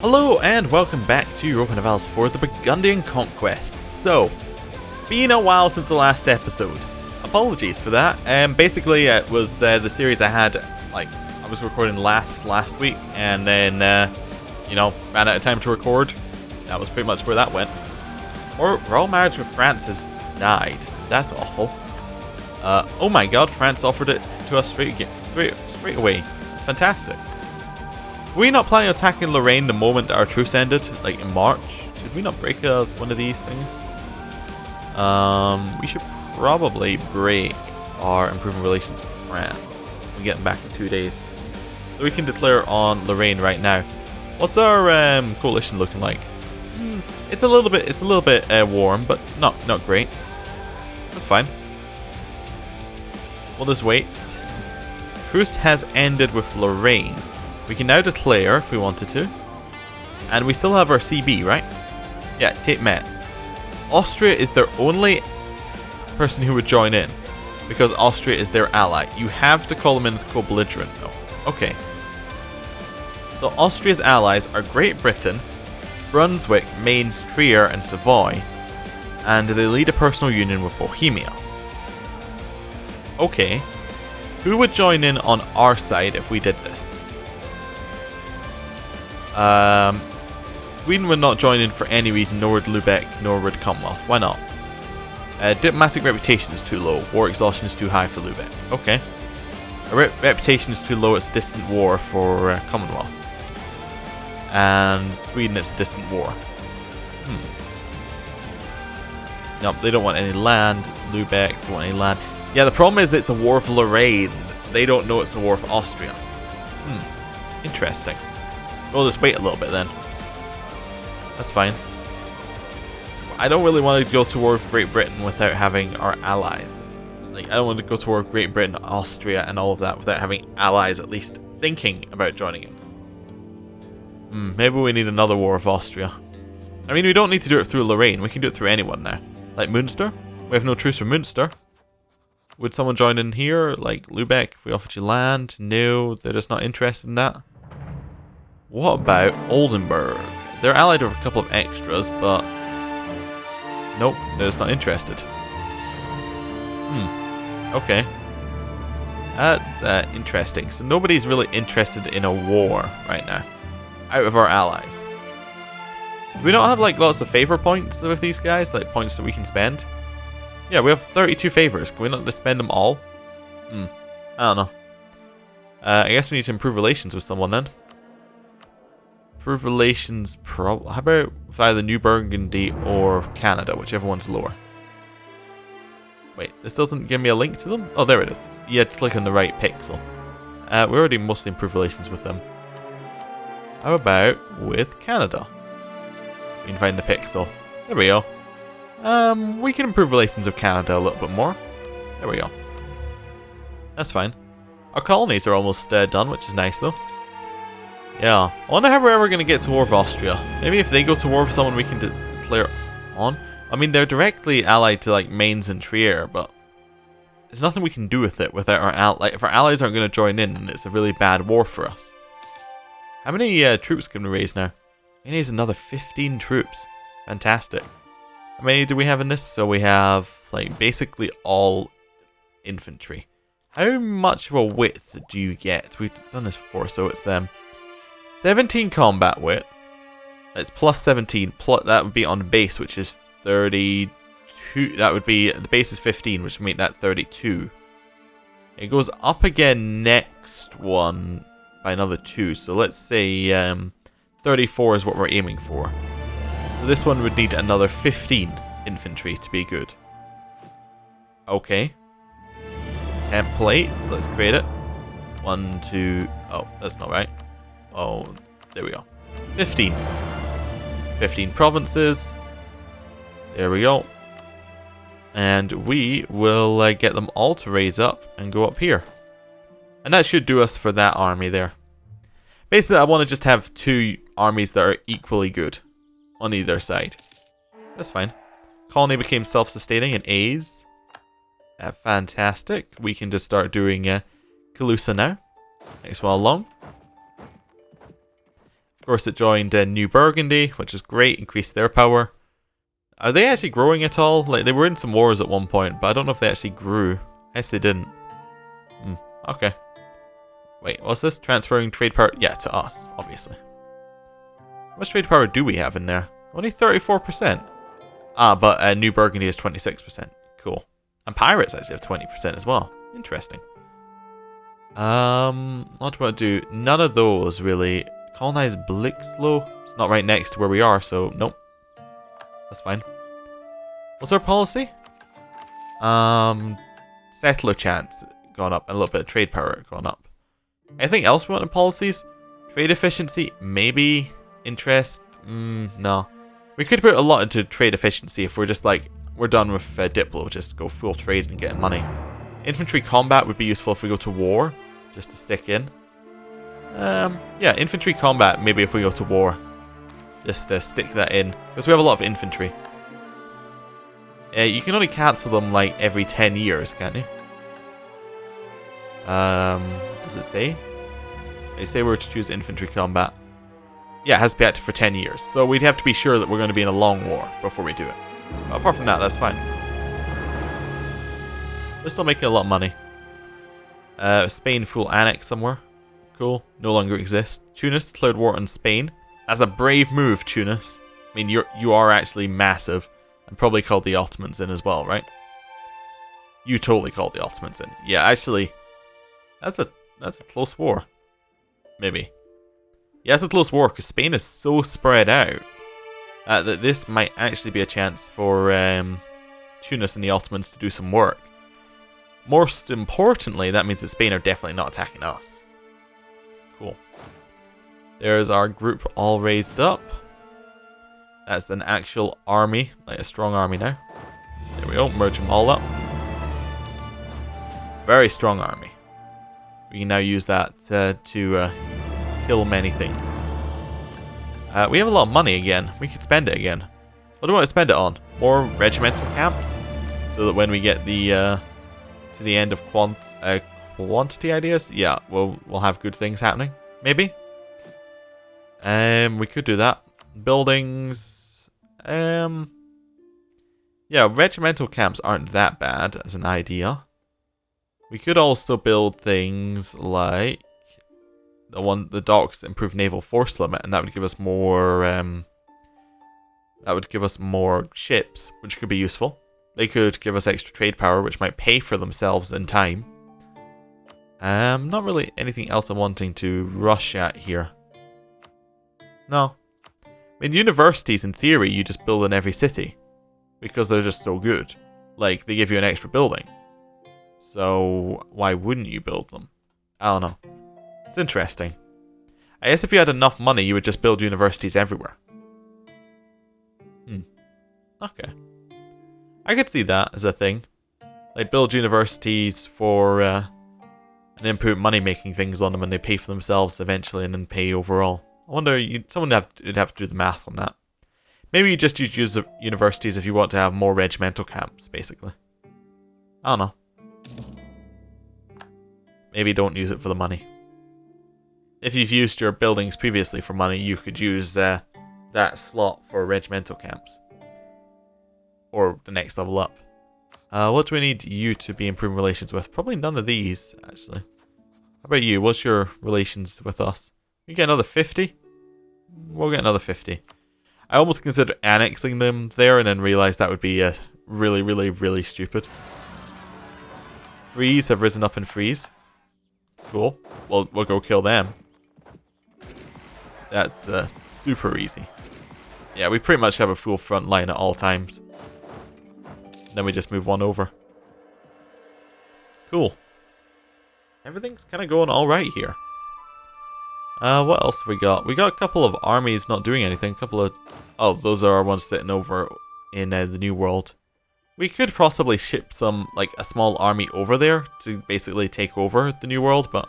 Hello and welcome back to Europa Universalis IV, the Burgundian Conquest. So, it's been a while since the last episode. Apologies for that. Basically, it was the series I had, I was recording last week, and then, ran out of time to record. That was pretty much where that went. Royal marriage with France has died. That's awful. Oh my god, France offered it to us straight away. It's fantastic. Were we not planning on attacking Lorraine the moment our truce ended, like in March? Should we not break one of these things? We should probably break our improving relations with France. We get them back in 2 days. So we can declare on Lorraine right now. What's our coalition looking like? It's a little bit warm, but not great. That's fine. We'll just wait. Truce has ended with Lorraine. We can now declare if we wanted to. And we still have our CB, right? Yeah, take Metz. Austria is their only person who would join in, because Austria is their ally. You have to call them in as co-belligerent though. Okay. So Austria's allies are Great Britain, Brunswick, Mainz, Trier, and Savoy. And they lead a personal union with Bohemia. Okay. Who would join in on our side if we did this? Sweden would not join in for any reason, nor would Lubeck, nor would Commonwealth. Why not? Diplomatic reputation is too low. War exhaustion is too high for Lubeck. Okay. A reputation is too low, it's a distant war for Commonwealth. And Sweden, it's a distant war. Nope, they don't want any land. Lubeck don't want any land. Yeah, the problem is it's a war for Lorraine. They don't know it's a war for Austria. Interesting. We'll just wait a little bit then. That's fine. I don't really want to go to war with Great Britain without having our allies. I don't want to go to war with Great Britain, Austria, and all of that without having allies at least thinking about joining in. Maybe we need another war with Austria. I mean, we don't need to do it through Lorraine. We can do it through anyone now. Like Munster. We have no truce for Munster. Would someone join in here? Like Lubeck, if we offered you land? No, they're just not interested in that. What about Oldenburg? They're allied with a couple of extras, but nope, they're just not interested. Okay. That's interesting. So nobody's really interested in a war right now, out of our allies. Do we not have like lots of favor points with these guys, like points that we can spend? Yeah, we have 32 favors. Can we not just spend them all? I don't know. I guess we need to improve relations with someone then. Improve relations, how about with either New Burgundy or Canada, whichever one's lower. Wait, this doesn't give me a link to them? Oh, there it is. You had to click on the right pixel. We already mostly improved relations with them. How about with Canada? If you can find the pixel. There we go. We can improve relations with Canada a little bit more. There we go. That's fine. Our colonies are almost done, which is nice though. Yeah, I wonder how we're ever going to get to war with Austria. Maybe if they go to war with someone we can declare on. I mean, they're directly allied to like Mainz and Trier, but there's nothing we can do with it without our allies. If our allies aren't going to join in, it's a really bad war for us. How many troops can we raise now? We need another 15 troops. Fantastic. How many do we have in this? So we have like basically all infantry. How much of a width do you get? We've done this before, so it's 17 combat width. It's plus 17. That would be on base, which is 32. That would be, the base is 15, which would make that 32. It goes up again next one by another 2. So let's say 34 is what we're aiming for. So this one would need another 15 infantry to be good. Okay. Template. Let's create it. 1, 2. Oh, that's not right. Oh, there we go. 15. 15 provinces. There we go. And we will get them all to raise up and go up here. And that should do us for that army there. Basically, I want to just have 2 armies that are equally good on either side. That's fine. Colony became self-sustaining in A's. Fantastic. We can just start doing Kalusa now. Next one along. course, it joined New Burgundy, which is great, increased their power. Are they actually growing at all? Like, they were in some wars at one point, but I don't know if they actually grew. I guess they didn't. Okay. Wait, what's this? Transferring trade power? Yeah, to us, obviously. How much trade power do we have in there? Only 34%. Ah, but New Burgundy is 26%. Cool. And pirates actually have 20% as well. Interesting. What do I do? None of those, really. Colonize Blixlow? It's not right next to where we are, so nope. That's fine. What's our policy? Settler chance gone up, and a little bit of trade power gone up. Anything else we want in policies? Trade efficiency? Maybe. Interest? No. We could put a lot into trade efficiency if we're just like, we're done with Diplo, just go full trade and get money. Infantry combat would be useful if we go to war, just to stick in. Yeah, infantry combat, maybe if we go to war. Just stick that in, because we have a lot of infantry. You can only cancel them like every 10 years, can't you? Does it say? They say we're to choose infantry combat. Yeah, it has to be active for 10 years. So we'd have to be sure that we're going to be in a long war before we do it. But apart from that, that's fine. We're still making a lot of money. Spain full annex somewhere. Cool. No longer exists. Tunis declared war on Spain. That's a brave move, Tunis. I mean, you are actually massive. And probably called the Ottomans in as well, right? You totally called the Ottomans in. Yeah, actually, that's a close war. Maybe. Yeah, it's a close war because Spain is so spread out that this might actually be a chance for Tunis and the Ottomans to do some work. Most importantly, that means that Spain are definitely not attacking us. Cool. There's our group all raised up. That's an actual army, like a strong army now. There we go, merge them all up. Very strong army. We can now use that to kill many things. We have a lot of money again. We could spend it again. What do I want to spend it on? More regimental camps? So that when we get the to the end of quantity ideas, yeah, we'll have good things happening. Maybe? We could do that. Buildings. Yeah, regimental camps aren't that bad as an idea. We could also build things like the docks improve naval force limit, and that would give us more ships, which could be useful. They could give us extra trade power, which might pay for themselves in time. Not really anything else I'm wanting to rush at here. No. I mean, universities, in theory, you just build in every city. Because they're just so good. Like, they give you an extra building. So, why wouldn't you build them? I don't know. It's interesting. I guess if you had enough money, you would just build universities everywhere. Okay. I could see that as a thing. Like, build universities for, and then put money-making things on them, and they pay for themselves eventually, and then pay overall. I wonder, someone would have to do the math on that. Maybe you just use universities if you want to have more regimental camps, basically. I don't know. Maybe don't use it for the money. If you've used your buildings previously for money, you could use that slot for regimental camps. Or the next level up. What do we need you to be improving relations with? Probably none of these, actually. How about you? What's your relations with us? We get another 50? We'll get another 50. I almost considered annexing them there and then realised that would be really, really, really stupid. Freeze have risen up in freeze. Cool. We'll go kill them. That's super easy. Yeah, we pretty much have a full front line at all times. Then we just move one over. Cool. Everything's kind of going alright here. What else have we got? We got a couple of armies not doing anything. Oh, those are our ones sitting over in the New World. We could possibly ship like a small army over there to basically take over the New World, but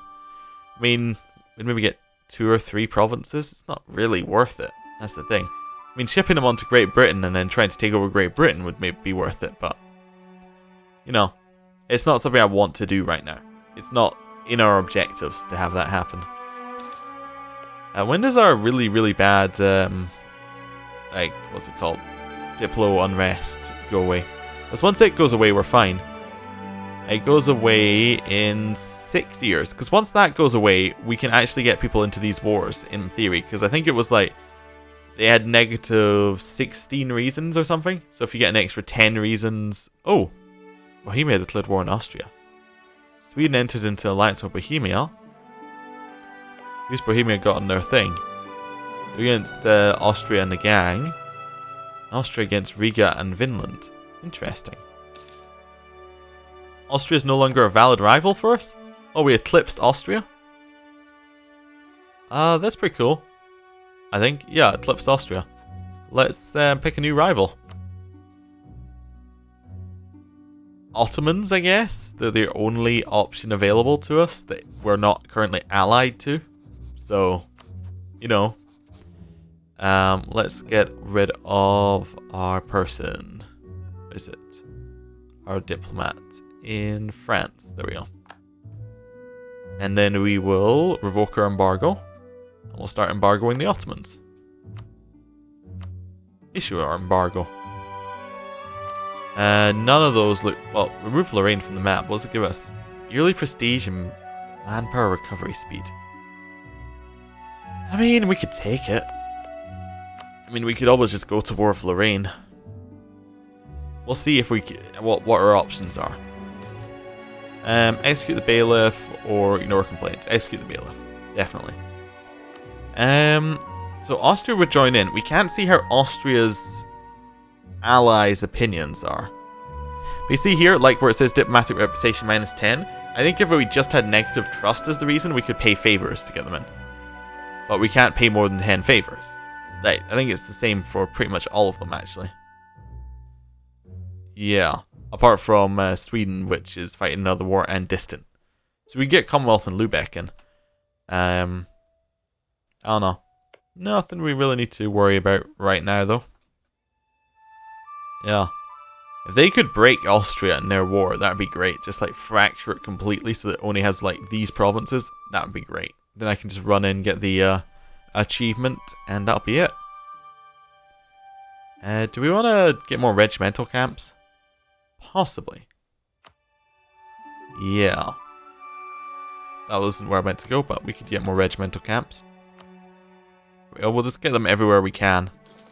I mean, we'd maybe get 2 or 3 provinces. It's not really worth it. That's the thing. I mean, shipping them onto Great Britain and then trying to take over Great Britain would maybe be worth it, but you know, it's not something I want to do right now. It's not in our objectives to have that happen. When does our really bad, like, what's it called? Diplo unrest go away? Because once it goes away, we're fine. It goes away in 6 years. Because once that goes away, we can actually get people into these wars, in theory. Because I think it was like, they had negative 16 reasons or something. So if you get an extra 10 reasons... Oh! Bohemia declared war on Austria. Sweden entered into alliance with Bohemia. Who's Bohemia got on their thing? Against Austria and the gang. Austria against Riga and Vinland. Interesting. Austria is no longer a valid rival for us? Oh, we eclipsed Austria? That's pretty cool. I think, yeah, eclipsed Austria. Let's pick a new rival. Ottomans, I guess? They're the only option available to us that we're not currently allied to. So, you know. Let's get rid of our person. What is it? Our diplomat in France. There we go. And then we will revoke our embargo. And we'll start embargoing the Ottomans. Issue our embargo. None of those look... Well, remove Lorraine from the map. What does it give us? Yearly prestige and manpower recovery speed. I mean, we could take it. I mean, we could always just go to war with Lorraine. We'll see if we can, what our options are. Execute the bailiff or ignore complaints. Execute the bailiff. Definitely. So Austria would join in. We can't see how Austria's allies' opinions are. But you see here, like where it says diplomatic reputation -10, I think if we just had negative trust as the reason, we could pay favors to get them in. But we can't pay more than 10 favors. Like, I think it's the same for pretty much all of them, actually. Yeah. Apart from Sweden, which is fighting another war and distant. So we get Commonwealth and Lubeck in. I don't know. Nothing we really need to worry about right now, though. Yeah. If they could break Austria in their war, that would be great. Just like fracture it completely so that it only has like these provinces. That would be great. Then I can just run in, get the achievement, and that'll be it. Do we want to get more regimental camps? Possibly. Yeah. That wasn't where I meant to go, but we could get more regimental camps. We'll just get them everywhere we can.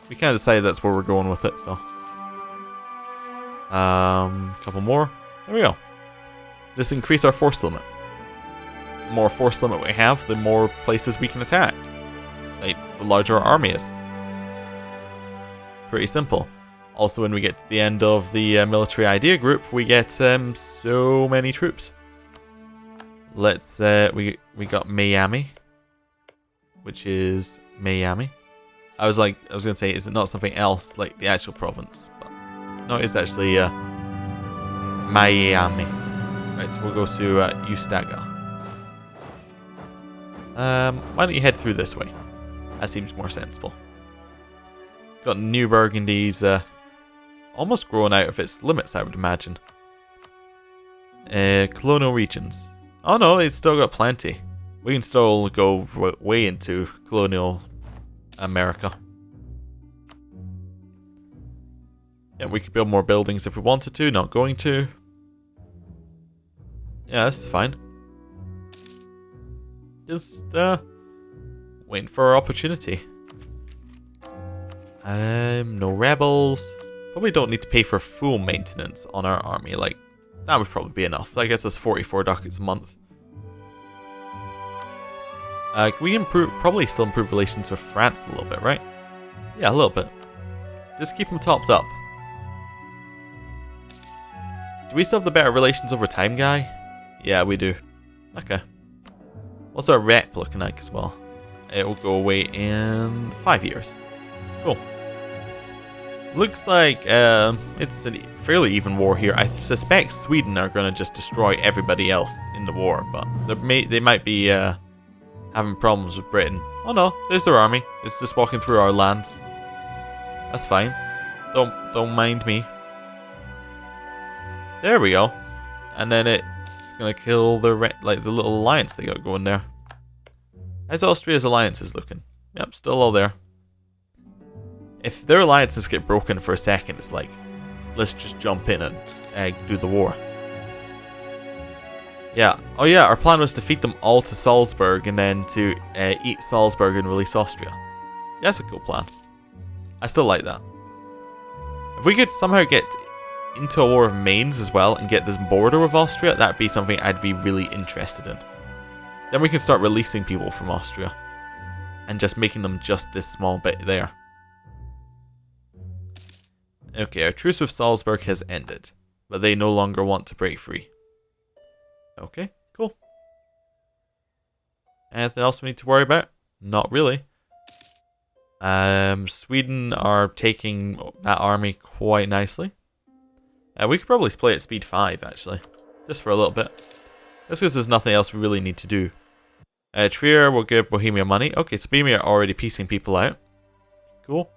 We kind of decided that's where we're going with it, so. Couple more. There we go. Just increase our force limit. The more force limit we have, the more places we can attack. Like, the larger our army is. Pretty simple. Also, when we get to the end of the military idea group, we get so many troops. Let's, we got Miami. Which is Miami. I was gonna say, is it not something else, like the actual province? But no, it's actually Miami. Right, so we'll go to Ustaga. Why don't you head through this way? That seems more sensible. Got New Burgundy's almost grown out of its limits, I would imagine. Colonial regions. Oh no, it's still got plenty. We can still go way into colonial America. Yeah, we could build more buildings if we wanted to, not going to. Yeah, this is fine. Just waiting for our opportunity. No rebels. Probably don't need to pay for full maintenance on our army. Like, that would probably be enough. I guess that's 44 ducats a month. We probably still improve relations with France a little bit, right? Yeah, a little bit. Just keep them topped up. Do we still have the better relations over time guy? Yeah, we do. Okay. What's our rep looking like as well? It will go away in 5 years. Cool. Looks like it's a fairly even war here. I suspect Sweden are going to just destroy everybody else in the war, but they might be having problems with Britain. Oh no, there's their army. It's just walking through our lands. That's fine. Don't mind me. There we go. And then it's gonna kill the little alliance they got going there. How's Austria's alliances looking? Yep, still all there. If their alliances get broken for a second, it's like, let's just jump in and do the war. Yeah. Oh yeah, our plan was to feed them all to Salzburg and then to eat Salzburg and release Austria. Yeah, that's a cool plan. I still like that. If we could somehow get into a war of mains as well and get this border with Austria, that'd be something I'd be really interested in. Then we can start releasing people from Austria and just making them just this small bit there. Okay, our truce with Salzburg has ended, but they no longer want to break free. Okay, cool. Anything else we need to worry about? Not really. Sweden are taking that army quite nicely. We could probably play at speed 5 actually, just for a little bit. Just because there's nothing else we really need to do. Trier will give Bohemia money. Okay, so Bohemia are already piecing people out. Cool.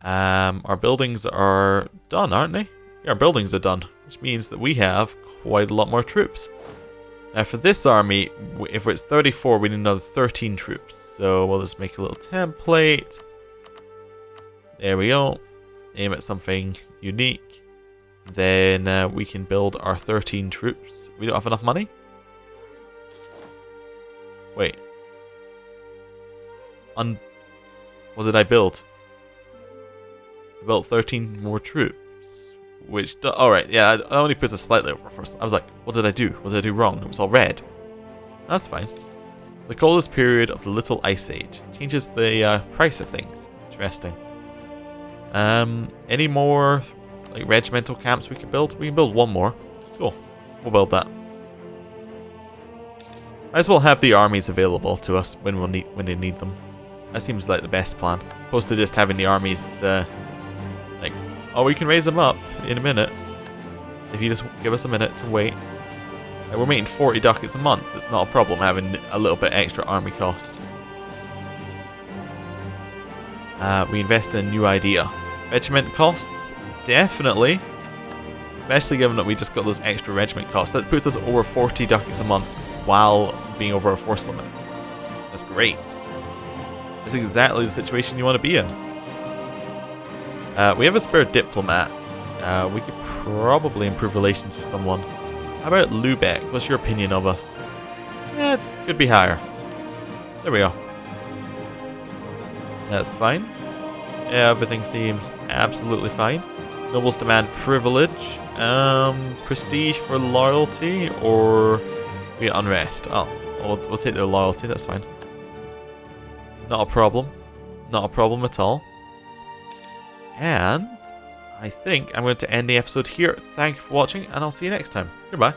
Our buildings are done, aren't they? Yeah, our buildings are done, which means that we have quite a lot more troops. Now for this army, if it's 34, we need another 13 troops. So we'll just make a little template. There we go. Aim at something unique. Then we can build our 13 troops. We don't have enough money? Wait. What did I build? I built 13 more troops. Which, alright, yeah, it only puts us slightly over first. I was like, what did I do? What did I do wrong? It was all red. That's fine. The coldest period of the Little Ice Age changes the price of things. Interesting. Any more like regimental camps we can build? We can build one more. Cool. We'll build that. Might as well have the armies available to us when they need them. That seems like the best plan. Opposed to just having the armies like, oh, we can raise them up in a minute. If you just give us a minute to wait. We're making 40 ducats a month. It's not a problem having a little bit extra army cost. We invest in a new idea. Regiment costs? Definitely. Especially given that we just got those extra regiment costs. That puts us over 40 ducats a month while being over our force limit. That's great. That's exactly the situation you want to be in. We have a spare diplomat. We could probably improve relations with someone. How about Lubeck? What's your opinion of us? Yeah, it could be higher. There we go. That's fine. Everything seems absolutely fine. Nobles demand privilege. Prestige for loyalty, or we get unrest. Oh, we'll take their loyalty, that's fine. Not a problem. Not a problem at all. And I think I'm going to end the episode here. Thank you for watching, and I'll see you next time. Goodbye.